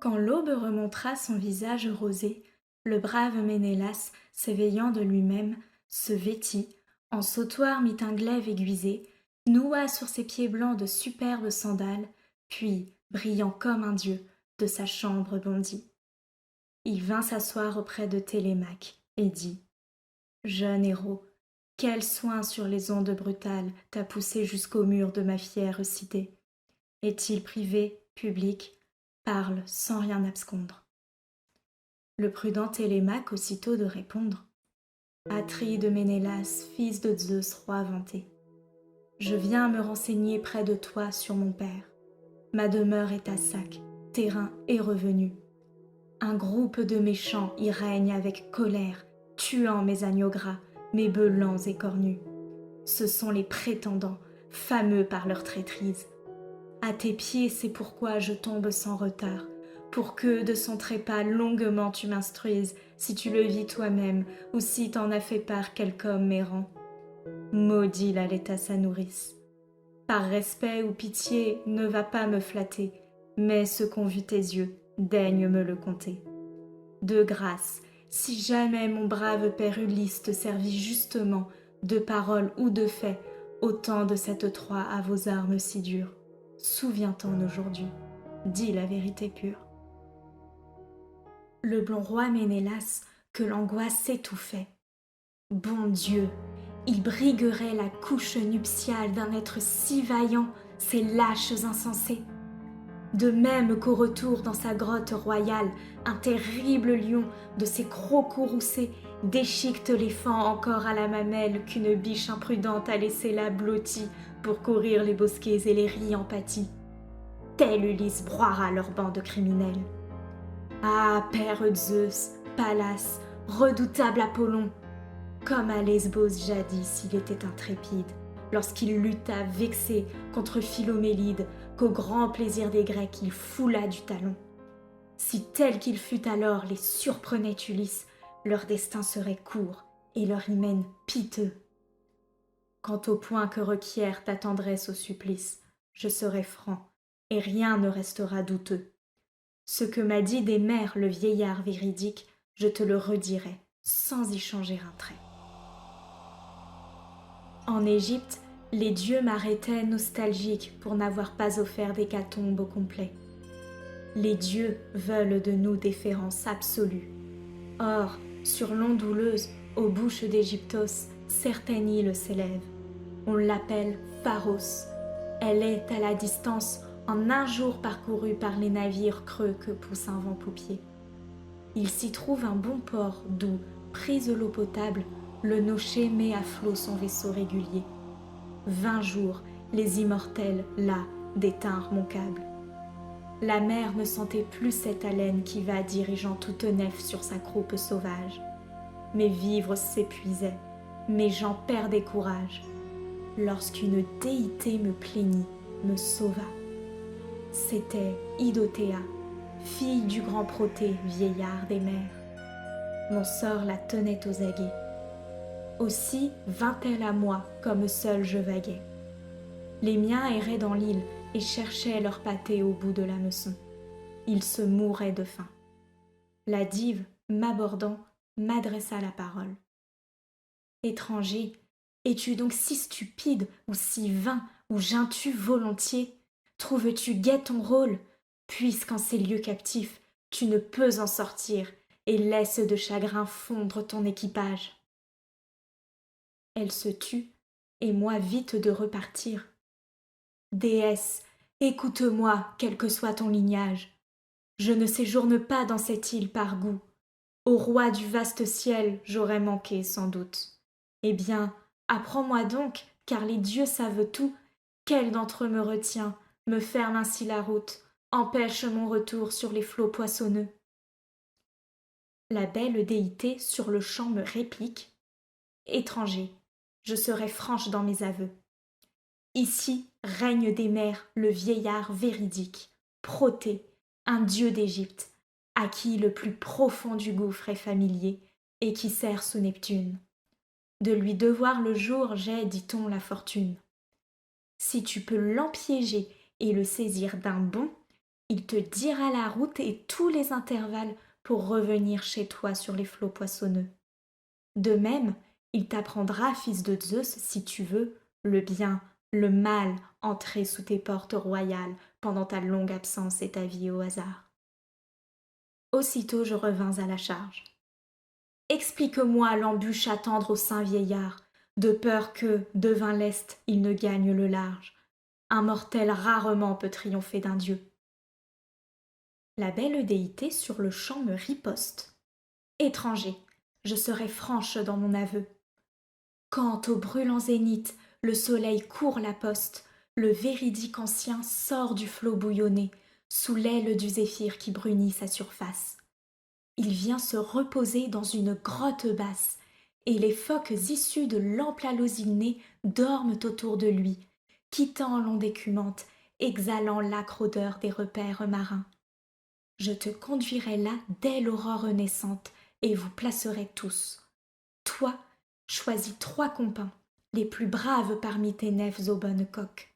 Quand l'aube remontera son visage rosé, le brave Ménélas, s'éveillant de lui-même, se vêtit, en sautoir mit un glaive aiguisé, noua sur ses pieds blancs de superbes sandales, puis, brillant comme un dieu, de sa chambre bondit. Il vint s'asseoir auprès de Télémaque et dit: Jeune héros, quel soin sur les ondes brutales t'a poussé jusqu'au mur de ma fière cité. Est-il privé, public? Parle sans rien abscondre. Le prudent Télémaque aussitôt de répondre: Atride Ménélas, fils de Zeus, roi vanté, je viens me renseigner près de toi sur mon père. Ma demeure est à Sac, terrain et revenu. Un groupe de méchants y règne avec colère, tuant mes agneaux gras, mes bœufs lents et cornus. Ce sont les prétendants, fameux par leur traîtrise. À tes pieds, c'est pourquoi je tombe sans retard, pour que de son trépas longuement tu m'instruises, si tu le vis toi-même, ou si t'en as fait part quelque homme errant. Maudit l'allaita sa nourrice. Par respect ou pitié, ne va pas me flatter, mais ce qu'ont vu tes yeux, daigne me le conter. De grâce, si jamais mon brave père Ulysse te servit justement, de parole ou de fait, au temps de cette Troie à vos armes si dures, souviens-t'en aujourd'hui, dis la vérité pure. Le blond roi Ménélas, que l'angoisse étouffait. Bon Dieu, il briguerait la couche nuptiale d'un être si vaillant, ces lâches insensés. De même qu'au retour dans sa grotte royale, un terrible lion de ses crocs courroucés déchiquette l'éléphant encore à la mamelle qu'une biche imprudente a laissé là blotti pour courir les bosquets et les ris en pâtis. Tel Ulysse broiera leur bande de criminels. Ah, père Zeus, Pallas, redoutable Apollon, comme à Lesbos jadis il était intrépide, lorsqu'il lutta vexé contre Philomélide, qu'au grand plaisir des Grecs il foula du talon. Si tel qu'il fut alors les surprenait Ulysse, leur destin serait court et leur hymen piteux. Quant au point que requiert ta tendresse au supplice, je serai franc, et rien ne restera douteux. Ce que m'a dit des mers le vieillard véridique, je te le redirai, sans y changer un trait. En Égypte, les dieux m'arrêtaient nostalgiques pour n'avoir pas offert d'hécatombe au complet. Les dieux veulent de nous déférence absolue. Or, sur l'onduleuse, aux bouches d'Égyptos, certaine île s'élève. On l'appelle Pharos. Elle est à la distance en un jour parcourue par les navires creux que pousse un vent paupier. Il s'y trouve un bon port d'où, prise l'eau potable, le nocher met à flot son vaisseau régulier. 20 jours, les immortels, là, détinrent mon câble. La mer ne sentait plus cette haleine qui va dirigeant toute nef sur sa croupe sauvage. Mes vivres s'épuisaient, mes gens perdaient courage, lorsqu'une déité me plaignit, me sauva. C'était Idothea, fille du grand Protée, vieillard des mers. Mon sort la tenait aux aguets. Aussi vint-elle à moi comme seule je vaguais. Les miens erraient dans l'île et cherchaient leur pâté au bout de l'hameçon. Ils se mouraient de faim. La dive, m'abordant, m'adressa la parole. Étranger, es-tu donc si stupide ou si vain ou geins-tu volontiers? Trouves-tu gai ton rôle, puisqu'en ces lieux captifs, tu ne peux en sortir et laisses de chagrin fondre ton équipage? Elle se tut, et moi vite de repartir. Déesse, écoute-moi, quel que soit ton lignage. Je ne séjourne pas dans cette île par goût. Au roi du vaste ciel, j'aurais manqué sans doute. Eh bien, apprends-moi donc, car les dieux savent tout, quel d'entre eux me retient, me ferme ainsi la route, empêche mon retour sur les flots poissonneux. La belle déité sur le champ me réplique: Étranger, je serai franche dans mes aveux. Ici règne des mers le vieillard véridique, Protée, un dieu d'Égypte, à qui le plus profond du gouffre est familier et qui sert sous Neptune. De lui devoir le jour j'ai, dit-on, la fortune. Si tu peux l'empiéger et le saisir d'un bond, il te dira la route et tous les intervalles pour revenir chez toi sur les flots poissonneux. De même, il t'apprendra, fils de Zeus, si tu veux, le bien, le mal entrer sous tes portes royales pendant ta longue absence et ta vie au hasard. Aussitôt je revins à la charge. Explique-moi l'embûche à tendre au saint vieillard, de peur que, devin lest, il ne gagne le large. Un mortel rarement peut triompher d'un dieu. La belle déité sur le champ me riposte. Étranger, je serai franche dans mon aveu. Quand au brûlant zénith le soleil court la poste, le véridique ancien sort du flot bouillonné, sous l'aile du zéphyr qui brunit sa surface. Il vient se reposer dans une grotte basse, et les phoques issus de l'ample alosiné dorment autour de lui, quittant l'onde écumante, exhalant l'âcre odeur des repaires marins. Je te conduirai là dès l'aurore naissante, et vous placerai tous. Toi, choisis 3 compagnes, les plus braves parmi tes nefs aux bonnes coques.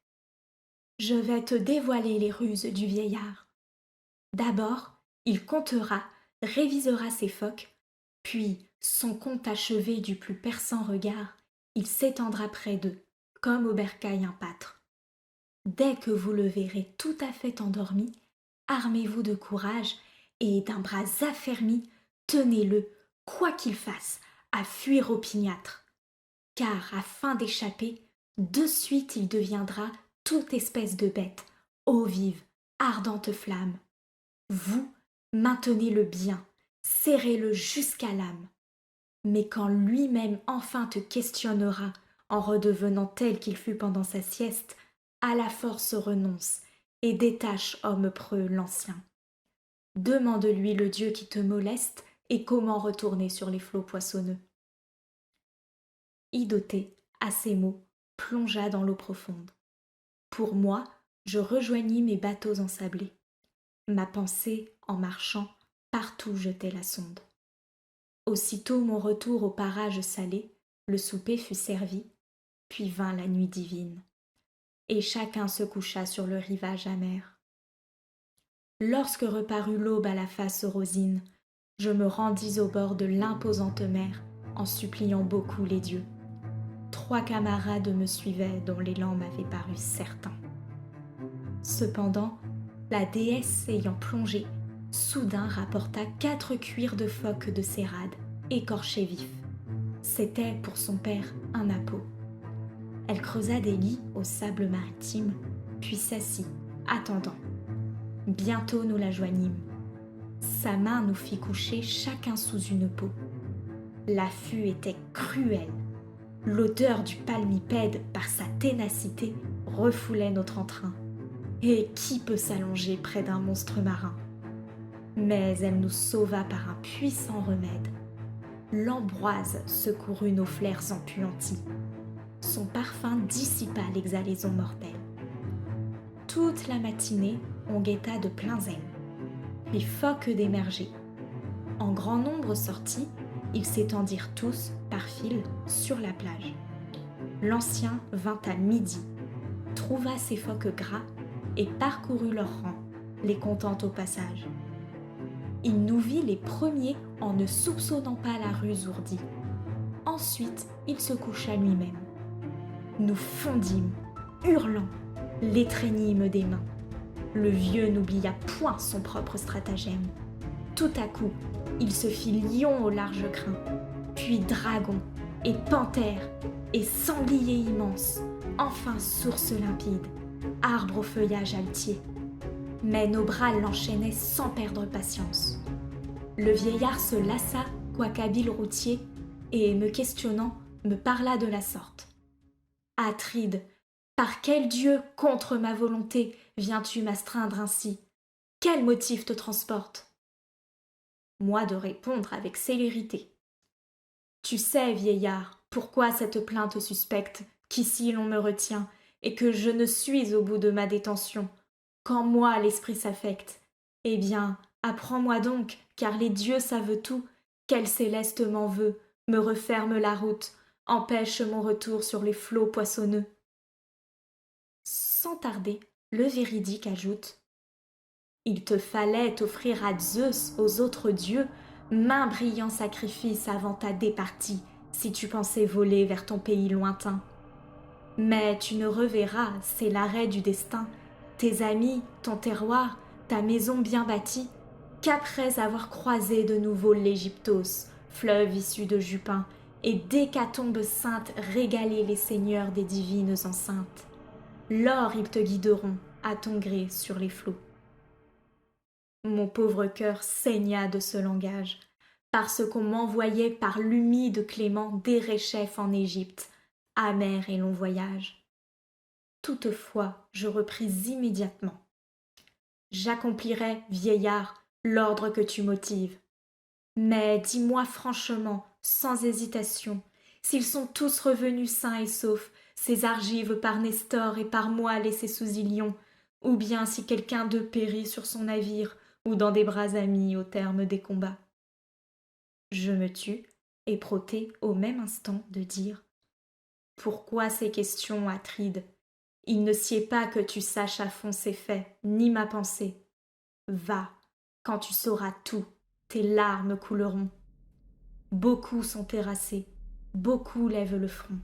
Je vais te dévoiler les ruses du vieillard. D'abord, il comptera, révisera ses phoques, puis, son compte achevé du plus perçant regard, il s'étendra près d'eux, comme au bercail un pâtre. Dès que vous le verrez tout à fait endormi, armez-vous de courage et d'un bras affermi, tenez-le, quoi qu'il fasse, à fuir opiniâtre. Car, afin d'échapper, de suite il deviendra toute espèce de bête, eau vive, ardente flamme. Vous, maintenez-le bien, serrez-le jusqu'à l'âme. Mais quand lui-même enfin te questionnera, en redevenant tel qu'il fut pendant sa sieste, à la force renonce et détache, homme preux, l'ancien. Demande-lui le Dieu qui te moleste et comment retourner sur les flots poissonneux. Idothée, à ces mots, plongea dans l'eau profonde. Pour moi, je rejoignis mes bateaux ensablés. Ma pensée, en marchant, partout jetait la sonde. Aussitôt mon retour au parage salé, le souper fut servi, puis vint la nuit divine, et chacun se coucha sur le rivage amer. Lorsque reparut l'aube à la face rosine, je me rendis au bord de l'imposante mer, en suppliant beaucoup les dieux. 3 camarades me suivaient, dont l'élan m'avait paru certain. Cependant, la déesse ayant plongé, soudain rapporta 4 cuirs de phoques de Cérade, écorchés vifs. C'était pour son père un appeau. Elle creusa des lits au sable maritime, puis s'assit, attendant. Bientôt nous la joignîmes. Sa main nous fit coucher chacun sous une peau. L'affût était cruel. L'odeur du palmipède, par sa ténacité, refoulait notre entrain. Et qui peut s'allonger près d'un monstre marin? Mais elle nous sauva par un puissant remède. L'ambroise secourut nos flaires empuantis. Son parfum dissipa l'exhalaison mortelle. Toute la matinée, on guetta de plein zèle. Puis phoques d'émerger. En grand nombre sortis, ils s'étendirent tous, par file, sur la plage. L'ancien vint à midi, trouva ses phoques gras et parcourut leurs rangs, les comptant au passage. Il nous vit les premiers en ne soupçonnant pas la ruse ourdie. Ensuite, il se coucha lui-même. Nous fondîmes, hurlant, l'étreignîmes des mains. Le vieux n'oublia point son propre stratagème. Tout à coup, il se fit lion au large crin, puis dragon, et panthère, et sanglier immense, enfin source limpide, arbre au feuillage altier. Mais nos bras l'enchaînaient sans perdre patience. Le vieillard se lassa, quoiqu'habile routier, et, me questionnant, me parla de la sorte. « Atride, par quel dieu, contre ma volonté, viens-tu m'astreindre ainsi? Quel motif te transporte ?» Moi de répondre avec célérité. « Tu sais, vieillard, pourquoi cette plainte suspecte, qu'ici l'on me retient, et que je ne suis au bout de ma détention, qu'en moi l'esprit s'affecte. Eh bien, apprends-moi donc, car les dieux savent tout, quel céleste m'en veut, me referme la route, empêche mon retour sur les flots poissonneux. » Sans tarder, le véridique ajoute Il te fallait offrir à Zeus, aux autres dieux, maint brillant sacrifice avant ta départie, si tu pensais voler vers ton pays lointain. Mais tu ne reverras, c'est l'arrêt du destin, tes amis, ton terroir, ta maison bien bâtie, qu'après avoir croisé de nouveau l'Égyptos, fleuve issu de Jupin, et d'hécatombes saintes régaler les seigneurs des divines enceintes. Lors ils te guideront, à ton gré, sur les flots. Mon pauvre cœur saigna de ce langage, parce qu'on m'envoyait par l'humide Clément d'Éréchef en Égypte, amer et long voyage. Toutefois, je repris immédiatement. J'accomplirai, vieillard, l'ordre que tu motives. Mais dis-moi franchement, sans hésitation, s'ils sont tous revenus sains et saufs, ces argives par Nestor et par moi laissés sous Ilion, ou bien si quelqu'un d'eux périt sur son navire ou dans des bras amis au terme des combats. Je me tus, éprauté au même instant de dire « Pourquoi ces questions, Atride ? Il ne sied pas que tu saches à fond ces faits, ni ma pensée. Va, quand tu sauras tout, tes larmes couleront. Beaucoup sont terrassés, beaucoup lèvent le front.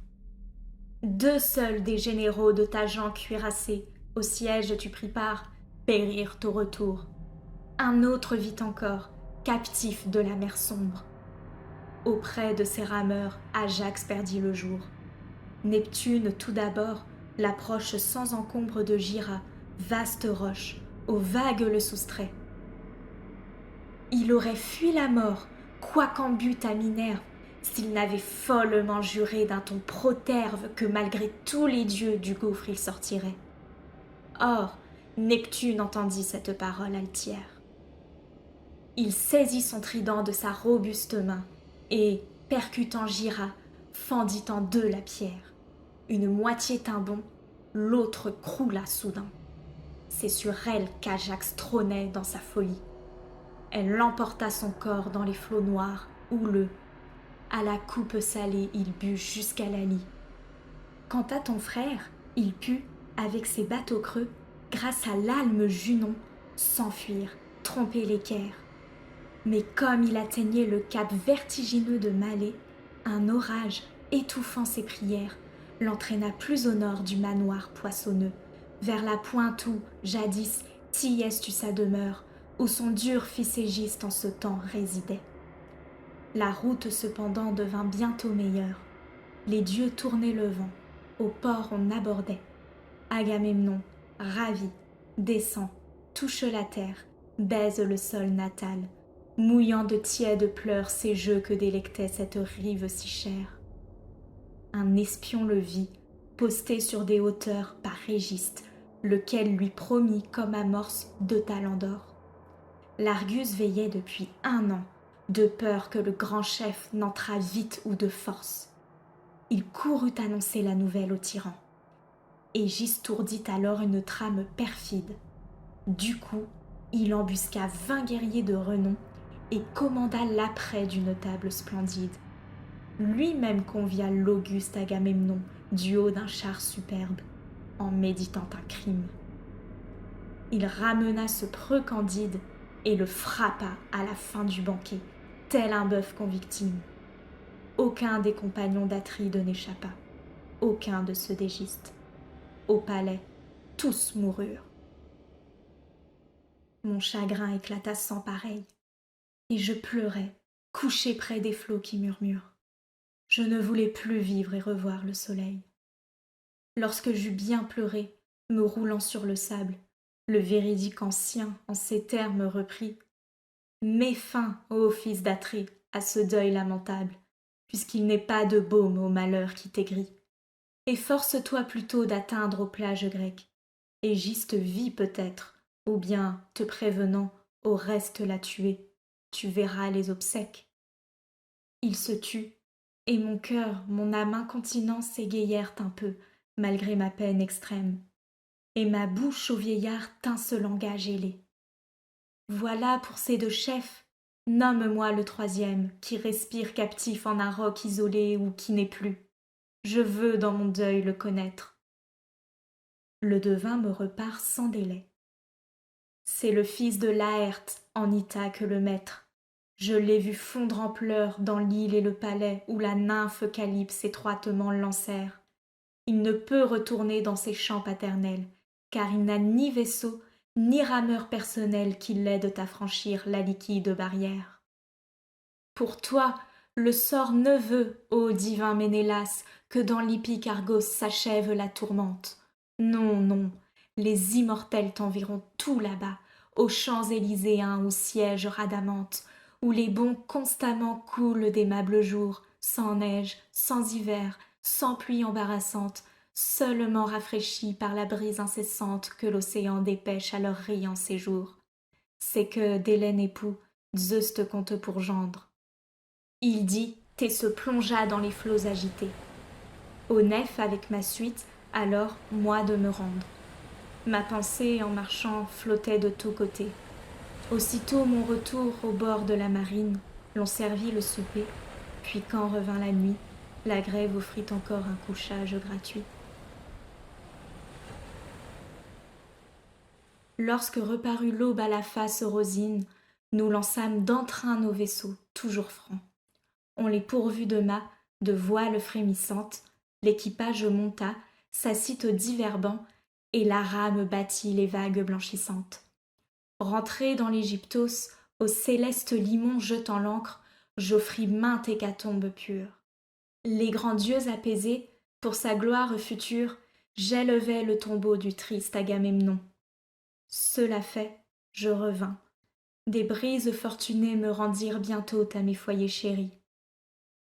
Deux seuls des généraux de ta gent cuirassée, au siège tu pris part, périrent au retour. Un autre vit encore, captif de la mer sombre. Auprès de ces rameurs, Ajax perdit le jour. Neptune, tout d'abord, l'approche sans encombre de Gyra, vaste roche, aux vagues le soustrait. Il aurait fui la mort, quoiqu'en but à Minerve, s'il n'avait follement juré d'un ton proterve que malgré tous les dieux du gouffre il sortirait. Or, Neptune entendit cette parole altière. Il saisit son trident de sa robuste main et, percutant Gyra, fendit en deux la pierre. Une moitié tint bon, l'autre croula soudain. C'est sur elle qu'Ajax trônait dans sa folie. Elle emporta son corps dans les flots noirs, houleux. À la coupe salée, il but jusqu'à la lie. Quant à ton frère, il put, avec ses bateaux creux, grâce à l'alme Junon, s'enfuir, tromper l'équerre. Mais comme il atteignait le cap vertigineux de Malais, un orage, étouffant ses prières, l'entraîna plus au nord du manoir poissonneux, vers la pointe où, jadis, Thyès eut sa demeure, où son dur fils égiste en ce temps résidait. La route cependant devint bientôt meilleure. Les dieux tournaient le vent, au port on abordait. Agamemnon, ravi, descend, touche la terre, baise le sol natal, mouillant de tièdes pleurs ces jeux que délectait cette rive si chère. Un espion le vit, posté sur des hauteurs par Régiste, lequel lui promit comme amorce 2 talents d'or. L'Argus veillait depuis 1 an, de peur que le grand chef n'entrât vite ou de force. Il courut annoncer la nouvelle au tyran. Égiste ourdit alors une trame perfide. Du coup, il embusqua 20 guerriers de renom et commanda l'apprêt d'une table splendide. Lui-même convia l'auguste Agamemnon du haut d'un char superbe, en méditant un crime. Il ramena ce preux Candide et le frappa à la fin du banquet, tel un bœuf qu'on victime. Aucun des compagnons d'Atride n'échappa, aucun de ceux d'Égiste. Au palais, tous moururent. Mon chagrin éclata sans pareil, et je pleurais, couché près des flots qui murmurent. Je ne voulais plus vivre et revoir le soleil. Lorsque j'eus bien pleuré, me roulant sur le sable, le véridique ancien en ces termes reprit. Mets fin, ô fils d'Atrée, à ce deuil lamentable, puisqu'il n'est pas de baume au malheur qui t'aigrit. Efforce-toi plutôt d'atteindre aux plages grecques. Égiste vit peut-être, ou bien, te prévenant, au reste la tuer, tu verras les obsèques. Il se tut, et mon cœur, mon âme incontinent s'égayèrent un peu, malgré ma peine extrême, et ma bouche au vieillard tint ce langage ailé. Voilà pour ces 2 chefs, nomme-moi le 3e, qui respire captif en un roc isolé ou qui n'est plus. Je veux dans mon deuil le connaître. Le devin me repart sans délai. C'est le fils de Laërte en Ithaque le maître. Je l'ai vu fondre en pleurs dans l'île et le palais où la nymphe Calypse étroitement l'enserre. Il ne peut retourner dans ses champs paternels, car il n'a ni vaisseau, ni rameur personnel qui l'aident à franchir la liquide barrière. Pour toi, le sort ne veut, ô divin Ménélas, que dans l'hippique Argos s'achève la tourmente. Non, non, les immortels t'enverront tout là-bas, aux champs élyséens où siège Rhadamante, où les bons constamment coulent d'aimables jours, sans neige, sans hiver, sans pluie embarrassante, seulement rafraîchis par la brise incessante que l'océan dépêche à leur riant séjour. C'est que, d'Hélène époux, Zeus te compte pour gendre. Il dit, et se plongea dans les flots agités. Au nef avec ma suite, alors moi de me rendre. Ma pensée en marchant flottait de tous côtés. Aussitôt mon retour au bord de la marine, l'on servit le souper, puis quand revint la nuit, la grève offrit encore un couchage gratuit. Lorsque reparut l'aube à la face rosine, nous lançâmes d'entrain nos vaisseaux, toujours francs. On les pourvut de mâts, de voiles frémissantes, l'équipage monta, s'assit aux divers bancs, et la rame battit les vagues blanchissantes. Rentré dans l'Égyptos, au céleste limon jetant l'ancre, j'offris mainte hécatombe pure. Les grands dieux apaisés, pour sa gloire future, j'élevai le tombeau du triste Agamemnon. Cela fait, je revins. Des brises fortunées me rendirent bientôt à mes foyers chéris.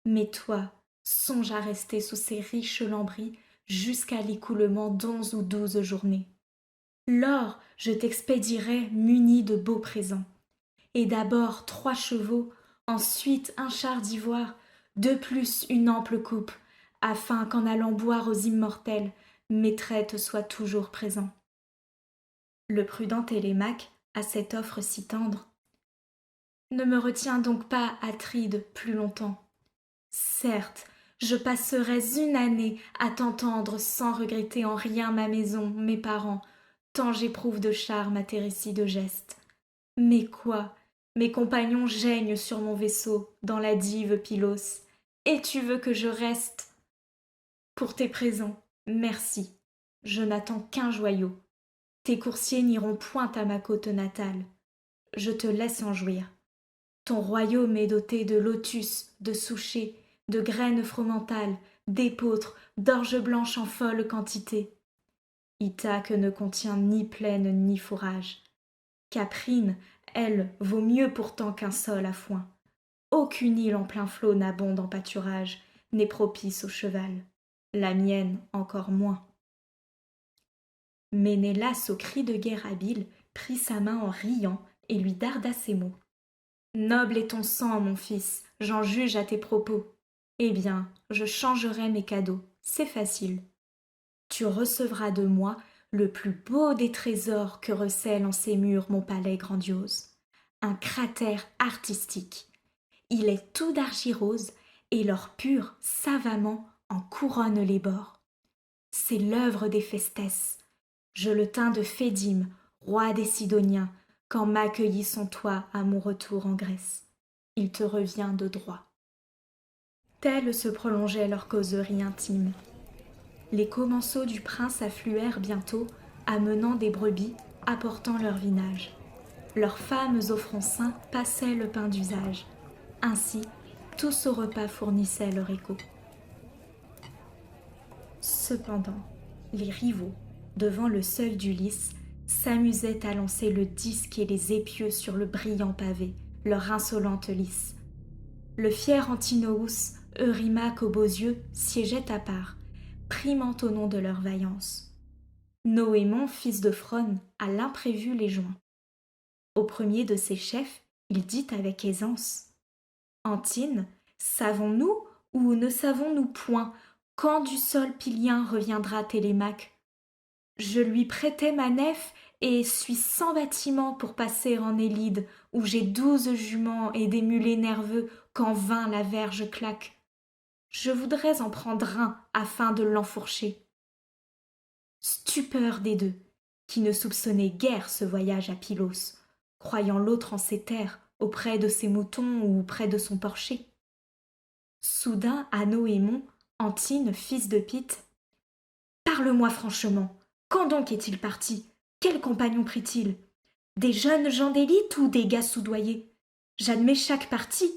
Mais toi, songe à rester sous ces riches lambris jusqu'à l'écoulement d'11 ou 12 journées. Lors, je t'expédierai muni de beaux présents. Et d'abord 3 chevaux, ensuite un char d'ivoire, de plus une ample coupe, afin qu'en allant boire aux immortels, mes traites soient toujours présents. Le prudent Télémaque, à cette offre si tendre, ne me retiens donc pas, Atride, plus longtemps. Certes, je passerais une année à t'entendre sans regretter en rien ma maison, mes parents, tant j'éprouve de charme à tes récits de gestes. Mais quoi, mes compagnons geignent sur mon vaisseau, dans la dive Pylos, et tu veux que je reste? Pour tes présents, merci, je n'attends qu'un joyau. Tes coursiers n'iront point à ma côte natale. Je te laisse en jouir. Ton royaume est doté de lotus, de souchets, de graines fromentales, d'épeautres, d'orge blanche en folle quantité. Ithaque ne contient ni plaine ni fourrage. Caprine, elle, vaut mieux pourtant qu'un sol à foin. Aucune île en plein flot n'abonde en pâturage, n'est propice au cheval. La mienne encore moins. Ménélas, au cri de guerre habile, prit sa main en riant et lui darda ces mots. Noble est ton sang, mon fils, j'en juge à tes propos. Eh bien, je changerai mes cadeaux, c'est facile. Tu recevras de moi le plus beau des trésors que recèle en ses murs mon palais grandiose. Un cratère artistique. Il est tout d'argirose et l'or pur, savamment, en couronne les bords. C'est l'œuvre d'Héphaïstos. Je le tins de Phédime, roi des Sidoniens, quand m'accueillit son toit à mon retour en Grèce. Il te revient de droit. Telle se prolongeait leur causerie intime. Les commensaux du prince affluèrent bientôt, amenant des brebis, apportant leur vinage. Leurs femmes au front ceint passaient le pain d'usage. Ainsi, tous au repas fournissaient leur écho. Cependant, les rivaux, devant le seuil d'Ulysse, s'amusaient à lancer le disque et les épieux sur le brillant pavé, leur insolente lice. Le fier Antinoüs, Eurymaque aux beaux yeux, siégeait à part, primant au nom de leur vaillance. Noémon, fils de Frone, à l'imprévu les joint. Au premier de ses chefs, il dit avec aisance « Antine, savons-nous ou ne savons-nous point quand du sol pilien reviendra Télémaque? Je lui prêtai ma nef et suis sans bâtiment pour passer en Élide, où j'ai 12 juments et des mulets nerveux qu'en vain la verge claque. Je voudrais en prendre un afin de l'enfourcher. » Stupeur des deux, qui ne soupçonnait guère ce voyage à Pylos, croyant l'autre en ses terres, auprès de ses moutons ou près de son porcher. Soudain, à Noémon, Antine, fils de Pythe, « Parle-moi franchement, quand donc est-il parti? Quel compagnon prit-il? Des jeunes gens d'élite ou des gars soudoyés? J'admets chaque parti,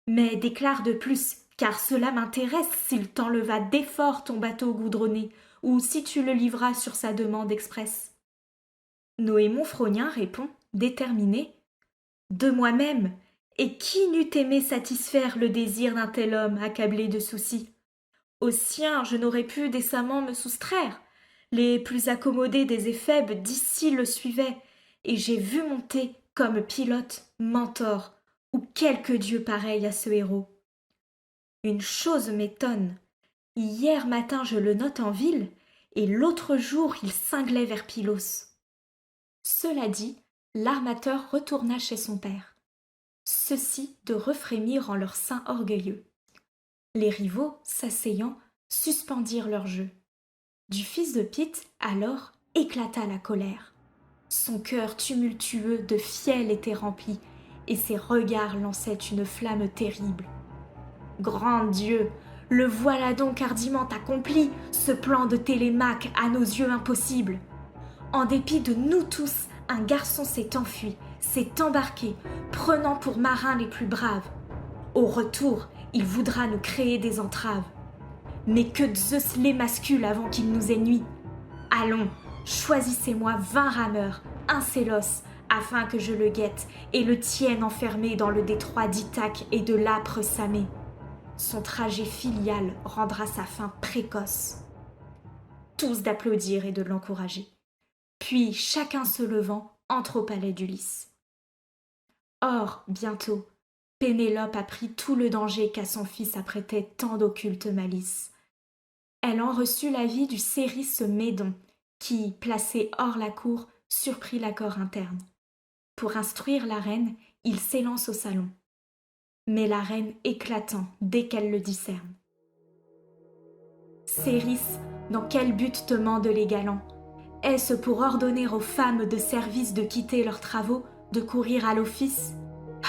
mais déclare de plus, car cela m'intéresse s'il t'enleva d'effort ton bateau goudronné, ou si tu le livras sur sa demande expresse. » Noémon Frognien répond, déterminé, « De moi-même, et qui n'eût aimé satisfaire le désir d'un tel homme accablé de soucis? Au sien, je n'aurais pu décemment me soustraire. Les plus accommodés des éphèbes d'ici le suivaient, et j'ai vu monter, comme pilote, Mentor, ou quelque dieu pareil à ce héros. Une chose m'étonne. Hier matin je le note en ville, et l'autre jour il cinglait vers Pylos. » Cela dit, l'armateur retourna chez son père. Ceux-ci de refrémir en leur sein orgueilleux. Les rivaux, s'asseyant, suspendirent leur jeu. Du fils de Pythe, alors, éclata la colère. Son cœur tumultueux de fiel était rempli, et ses regards lançaient une flamme terrible. « Grand Dieu, le voilà donc hardiment accompli, ce plan de Télémaque à nos yeux impossible. En dépit de nous tous, un garçon s'est enfui, s'est embarqué, prenant pour marins les plus braves. Au retour, il voudra nous créer des entraves. Mais que Zeus l'émascule avant qu'il nous ait nui. Allons, choisissez-moi 20 rameurs, un Sélos, afin que je le guette et le tienne enfermé dans le détroit d'Ithaque et de l'âpre Samé. Son trajet filial rendra sa fin précoce. » Tous d'applaudir et de l'encourager. Puis, chacun se levant, entre au palais d'Ulysse. Or, bientôt, Pénélope apprit tout le danger qu'à son fils apprêtait tant d'occulte malice. Elle en reçut l'avis du Céris Médon, qui, placé hors la cour, surprit l'accord interne. Pour instruire la reine, il s'élance au salon. Mais la reine éclatant dès qu'elle le discerne. « Céris, dans quel but te mandent les galants? Est-ce pour ordonner aux femmes de service de quitter leurs travaux, de courir à l'office?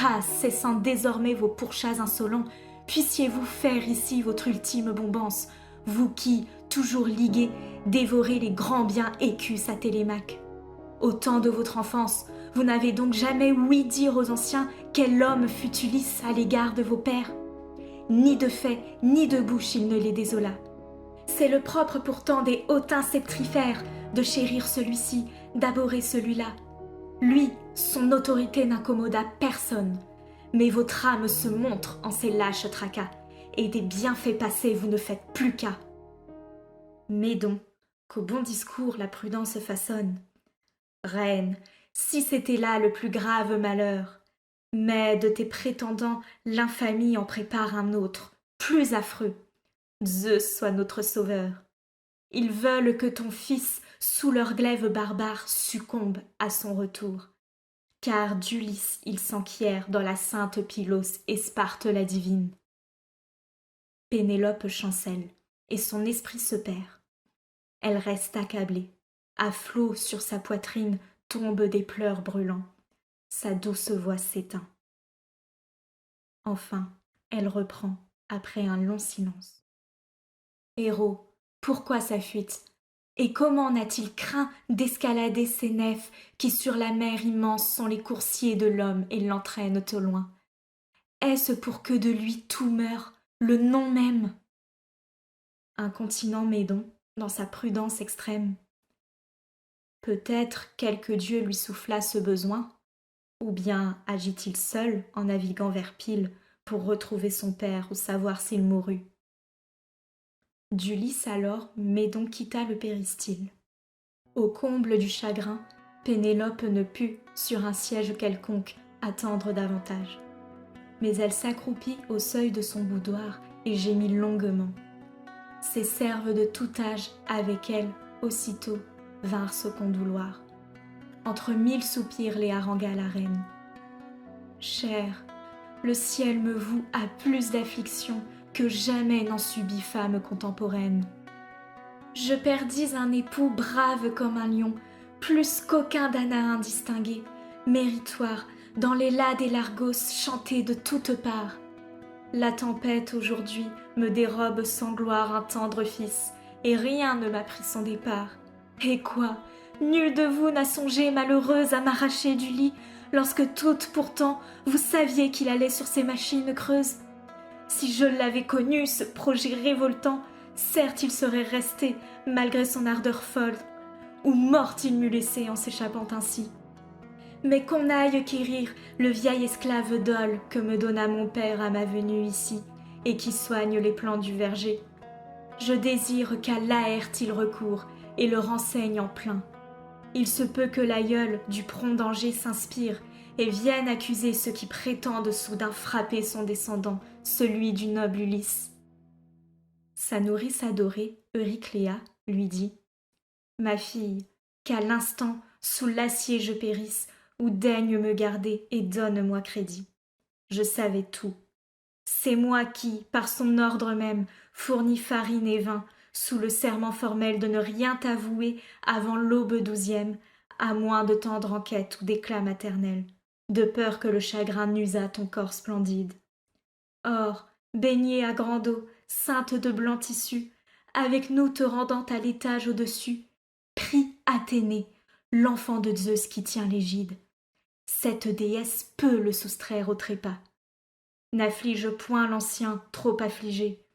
Ah, cessant désormais vos pourchats insolents, puissiez-vous faire ici votre ultime bombance, vous qui, toujours ligués, dévorez les grands biens écus à Télémaque. Au temps de votre enfance, vous n'avez donc jamais ouï dire aux anciens quel homme fut Ulysse à l'égard de vos pères? Ni de fait, ni de bouche il ne les désola. C'est le propre pourtant des hautains sceptrifères de chérir celui-ci, d'aborer celui-là. Lui, son autorité n'incommoda personne, mais votre âme se montre en ces lâches tracas, et des bienfaits passés vous ne faites plus cas. Médon, qu'au bon discours la prudence façonne. Reine, si c'était là le plus grave malheur, mais de tes prétendants l'infamie en prépare un autre, plus affreux. Zeus soit notre sauveur. Ils veulent que ton fils, sous leur glaive barbare, succombe à son retour. Car d'Ulysse il s'enquiert dans la sainte Pylos et Sparte la divine. » Pénélope chancelle, et son esprit se perd. Elle reste accablée. À flots sur sa poitrine tombent des pleurs brûlants. Sa douce voix s'éteint. Enfin, elle reprend, après un long silence. « Héros, pourquoi sa fuite? Et comment n'a-t-il craint d'escalader ces nefs qui sur la mer immense sont les coursiers de l'homme et l'entraînent au loin? Est-ce pour que de lui tout meure, le nom même? » Incontinent Médon, dans sa prudence extrême. Peut-être quelque dieu lui souffla ce besoin, ou bien agit-il seul en naviguant vers Pyle pour retrouver son père ou savoir s'il mourut. D'Ulysse alors, Médon quitta le péristyle. Au comble du chagrin, Pénélope ne put, sur un siège quelconque, attendre davantage. Mais elle s'accroupit au seuil de son boudoir et gémit longuement. Ses serves de tout âge, avec elle, aussitôt, vinrent se condouloir. Entre 1000 soupirs les harangua la reine. « Chère, le ciel me voue à plus d'affliction que jamais n'en subit femme contemporaine. Je perdis un époux brave comme un lion, plus qu'aucun Danaïn distingué, méritoire, dans les lades et l'argos chantés de toutes parts. La tempête aujourd'hui me dérobe sans gloire un tendre fils, et rien ne m'a pris son départ. Et quoi, nul de vous n'a songé, malheureuse, à m'arracher du lit, lorsque toutes, pourtant, vous saviez qu'il allait sur ces machines creuses. Si je l'avais connu, ce projet révoltant, certes il serait resté, malgré son ardeur folle, ou morte il m'eût laissé en s'échappant ainsi. Mais qu'on aille quérir le vieil esclave dol que me donna mon père à ma venue ici, et qui soigne les plants du verger. Je désire qu'à Laërte il recourt, et le renseigne en plein. Il se peut que l'aïeul du prompt danger s'inspire, et vienne accuser ceux qui prétendent soudain frapper son descendant, celui du noble Ulysse. Sa nourrice adorée, Eurycléa, lui dit « Ma fille, qu'à l'instant, sous l'acier je périsse, ou daigne me garder et donne-moi crédit. Je savais tout. C'est moi qui, par son ordre même, fournis farine et vin, sous le serment formel de ne rien t'avouer avant l'aube 12e, à moins de tendre enquête ou d'éclat maternel, de peur que le chagrin n'usât ton corps splendide. Or, baignée à grande eau, ceinte de blanc tissu, avec nous te rendant à l'étage au-dessus, prie Athénée, l'enfant de Zeus qui tient l'égide. Cette déesse peut le soustraire au trépas. N'afflige point l'ancien, trop affligé.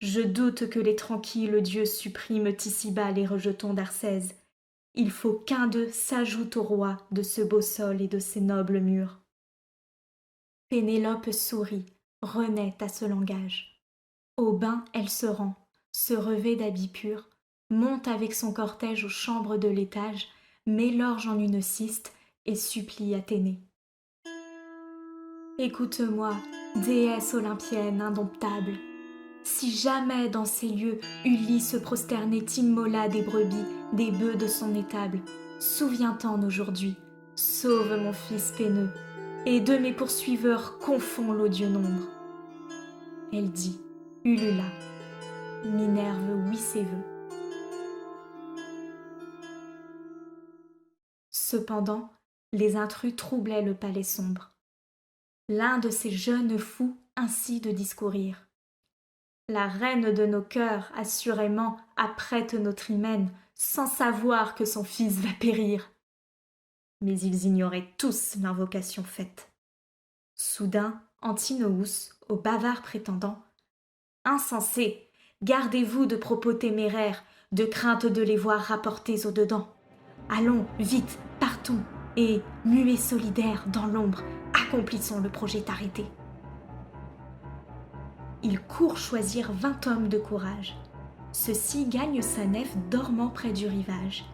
Je doute que les tranquilles dieux suppriment ici-bas les rejetons d'Arcèse. Il faut qu'un d'eux s'ajoute au roi de ce beau sol et de ces nobles murs. Pénélope sourit, renaît à ce langage. Au bain, elle se rend, se revêt d'habits purs, monte avec son cortège aux chambres de l'étage, met l'orge en une ciste et supplie Athénée. Écoute-moi, déesse olympienne indomptable. Si jamais dans ces lieux Ulysse prosterné t'immola des brebis, des bœufs de son étable, souviens-t'en aujourd'hui, sauve mon fils peineux, et de mes poursuiveurs confonds l'odieux nombre. Elle dit, ulula, Minerve ouït ses vœux. Cependant, les intrus troublaient le palais sombre. L'un de ces jeunes fous ainsi de discourir. La reine de nos cœurs, assurément, apprête notre hymen, sans savoir que son fils va périr. Mais ils ignoraient tous l'invocation faite. Soudain, Antinous, au bavard prétendant, « Insensés, gardez-vous de propos téméraires, de crainte de les voir rapportés au-dedans. Allons, vite, partons, et, muets solidaires dans l'ombre, accomplissons le projet arrêté. » Il court choisir 20 hommes de courage. Ceux-ci gagnent sa nef dormant près du rivage.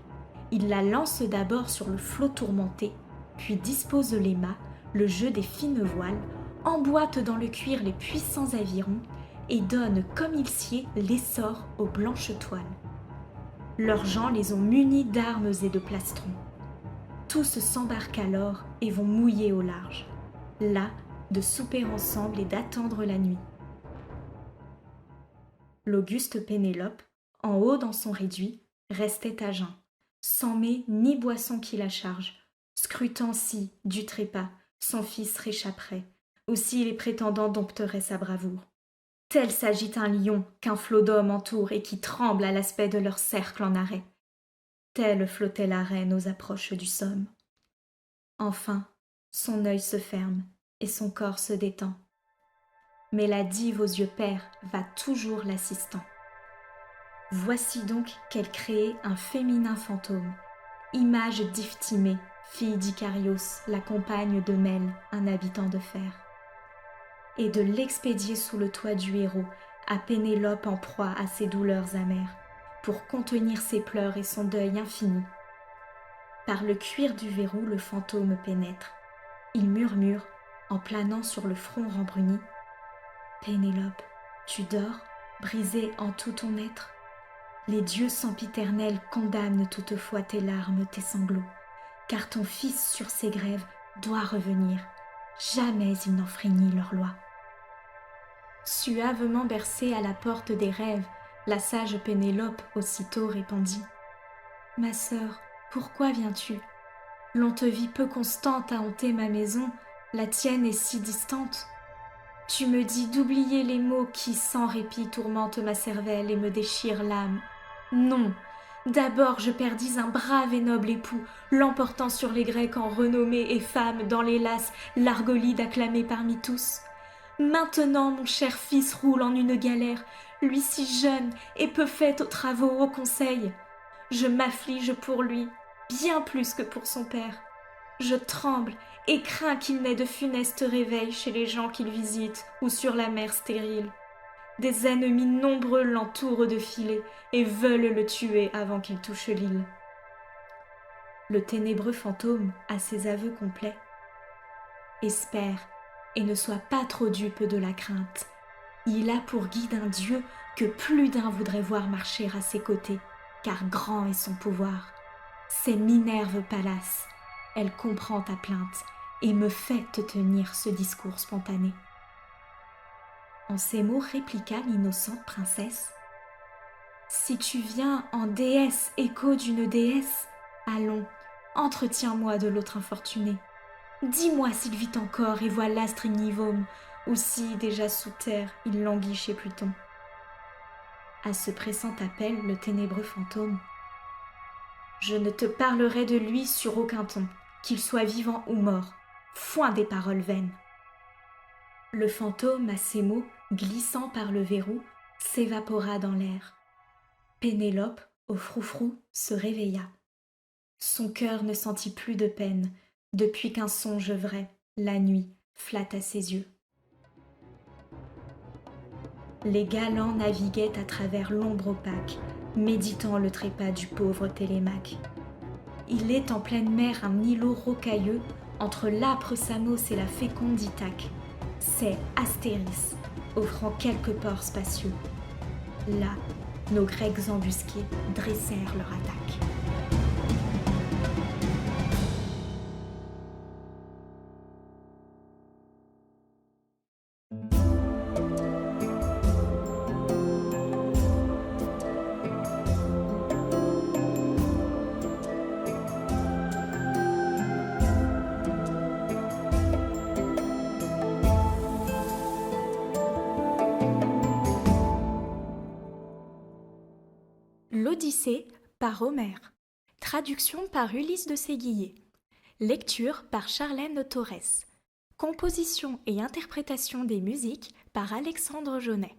Il la lance d'abord sur le flot tourmenté, puis dispose les mâts, le jeu des fines voiles, emboîte dans le cuir les puissants avirons et donne comme il sied l'essor aux blanches toiles. Leurs gens les ont munis d'armes et de plastrons. Tous s'embarquent alors et vont mouiller au large, là de souper ensemble et d'attendre la nuit. L'auguste Pénélope, en haut dans son réduit, restait à jeun, sans mets ni boisson qui la charge, scrutant si, du trépas, son fils réchapperait, ou si les prétendants dompteraient sa bravoure. Tel s'agite un lion qu'un flot d'hommes entoure et qui tremble à l'aspect de leur cercle en arrêt. Telle flottait la reine aux approches du somme. Enfin, son œil se ferme et son corps se détend. Mais la dive aux yeux pères va toujours l'assistant. Voici donc qu'elle créait un féminin fantôme, image d'Iphtimée, fille d'Icarios, la compagne de Mèle, un habitant de fer, et de l'expédier sous le toit du héros, à Pénélope en proie à ses douleurs amères, pour contenir ses pleurs et son deuil infini. Par le cuir du verrou, le fantôme pénètre. Il murmure, en planant sur le front rembruni, « Pénélope, tu dors, brisée en tout ton être ? Les dieux sempiternels condamnent toutefois tes larmes, tes sanglots, car ton fils sur ses grèves doit revenir. Jamais il n'enfreignit leur loi. » Suavement bercée à la porte des rêves, la sage Pénélope aussitôt répondit « Ma sœur, Pourquoi viens-tu? L'on te vit peu constante à hanter ma maison, la tienne est si distante. Tu me dis d'oublier les maux qui, sans répit, tourmentent ma cervelle et me déchirent l'âme. Non! D'abord je perdis un brave et noble époux, l'emportant sur les Grecs en renommée et femme, dans l'Hélas, l'Argolide acclamée parmi tous. Maintenant mon cher fils roule en une galère, lui si jeune et peu fait aux travaux, aux conseils. Je m'afflige pour lui, bien plus que pour son père. Je tremble et crains qu'il n'ait de funestes réveils chez les gens qu'il visite ou sur la mer stérile. Des ennemis nombreux l'entourent de filets et veulent le tuer avant qu'il touche l'île. Le ténébreux fantôme a ses aveux complets. Espère et ne sois pas trop dupe de la crainte. Il a pour guide un Dieu que plus d'un voudrait voir marcher à ses côtés, car grand est son pouvoir. C'est Minerve Pallas. Elle comprend ta plainte et me fait te tenir ce discours spontané. En ces mots répliqua l'innocente princesse. Si tu viens en déesse, écho d'une déesse, allons, entretiens-moi de l'autre infortuné. Dis-moi s'il vit encore et voit l'astre ignivome, ou si, déjà sous terre, il languit chez Pluton. À ce pressant appel, le ténébreux fantôme. Je ne te parlerai de lui sur aucun ton, qu'il soit vivant ou mort, foin des paroles vaines. Le fantôme, à ces mots, glissant par le verrou, s'évapora dans l'air. Pénélope, au froufrou, se réveilla. Son cœur ne sentit plus de peine, depuis qu'un songe vrai, la nuit, flatta ses yeux. Les galants naviguaient à travers l'ombre opaque, méditant le trépas du pauvre Télémaque. Il est en pleine mer un îlot rocailleux, entre l'âpre Samos et la féconde Ithaque. C'est Astéris, offrant quelques ports spacieux. Là, nos Grecs embusqués dressèrent leur attaque. L'Odyssée par Homère. Traduction par Ulysse de Séguier. Lecture par Charlène Torres. Composition et interprétation des musiques par Alexandre Jaunet.